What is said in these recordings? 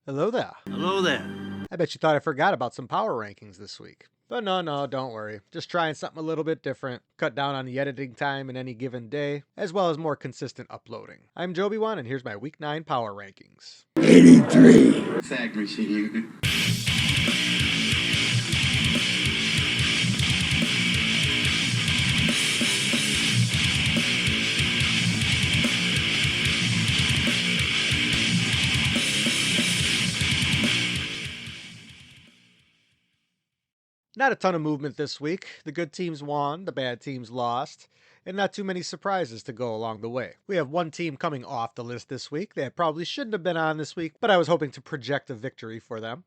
Hello there. Hello there. I bet you thought I forgot about some power rankings this week. But no, don't worry. Just trying something a little bit different, cut down on the editing time in any given day, as well as more consistent uploading. I'm Joby One, and here's my Week 9 power rankings. 83. Fact machine. Not a ton of movement this week. The good teams won, the bad teams lost, and not too many surprises to go along the way. We have one team coming off the list this week that probably shouldn't have been on this week, but I was hoping to project a victory for them.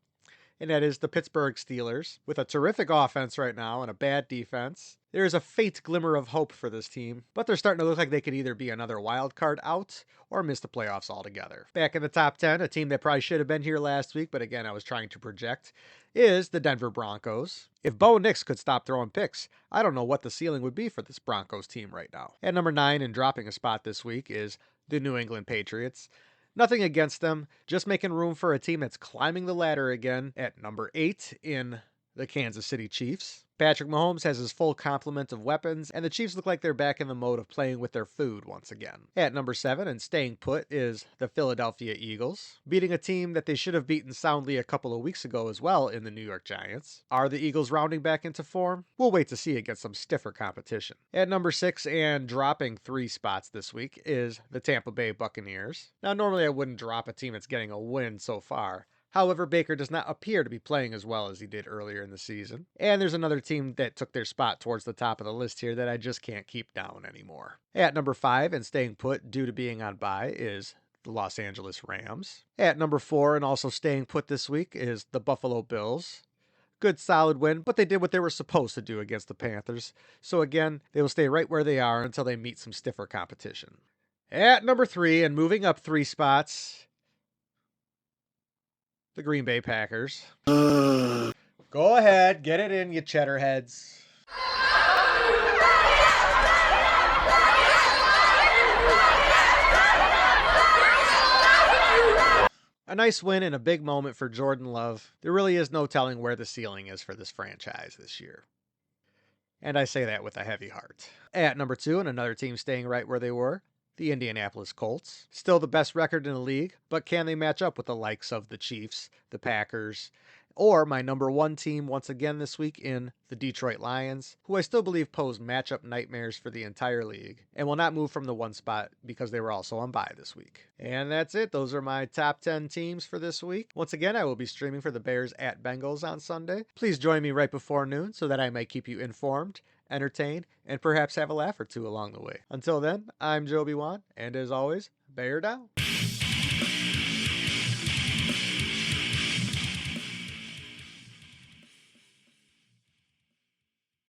And that is the Pittsburgh Steelers. With a terrific offense right now and a bad defense, there is a faint glimmer of hope for this team, but they're starting to look like they could either be another wild card out or miss the playoffs altogether. Back in the top 10, a team that probably should have been here last week, but again, I was trying to project, is the Denver Broncos. If Bo Nix could stop throwing picks, I don't know what the ceiling would be for this Broncos team right now. At number 9 and dropping a spot this week is the New England Patriots. Nothing against them, just making room for a team that's climbing the ladder again at number 8 in the Kansas City Chiefs. Patrick Mahomes has his full complement of weapons, and the Chiefs look like they're back in the mode of playing with their food once again. At number 7 and staying put is the Philadelphia Eagles, beating a team that they should have beaten soundly a couple of weeks ago as well in the New York Giants. Are the Eagles rounding back into form? We'll wait to see against some stiffer competition. At number 6 and dropping 3 spots this week is the Tampa Bay Buccaneers. Now, normally I wouldn't drop a team that's getting a win so far. However, Baker does not appear to be playing as well as he did earlier in the season. And there's another team that took their spot towards the top of the list here that I just can't keep down anymore. At number 5 and staying put due to being on bye is the Los Angeles Rams. At number 4 and also staying put this week is the Buffalo Bills. Good solid win, but they did what they were supposed to do against the Panthers. So again, they will stay right where they are until they meet some stiffer competition. At number 3 and moving up 3 spots, the Green Bay Packers. Go ahead, get it in, you cheddarheads. A nice win and a big moment for Jordan Love. There really is no telling where the ceiling is for this franchise this year. And I say that with a heavy heart. At number 2, and another team staying right where they were, the Indianapolis Colts. Still the best record in the league, but can they match up with the likes of the Chiefs, the Packers, or my number 1 team once again this week in the Detroit Lions, who I still believe pose matchup nightmares for the entire league and will not move from the 1 spot because they were also on bye this week. And that's it. Those are my top 10 teams for this week. Once again, I will be streaming for the Bears at Bengals on Sunday. Please join me right before noon so that I may keep you informed, entertained, and perhaps have a laugh or two along the way. Until then, I'm Joby Wan, and as always, bear down.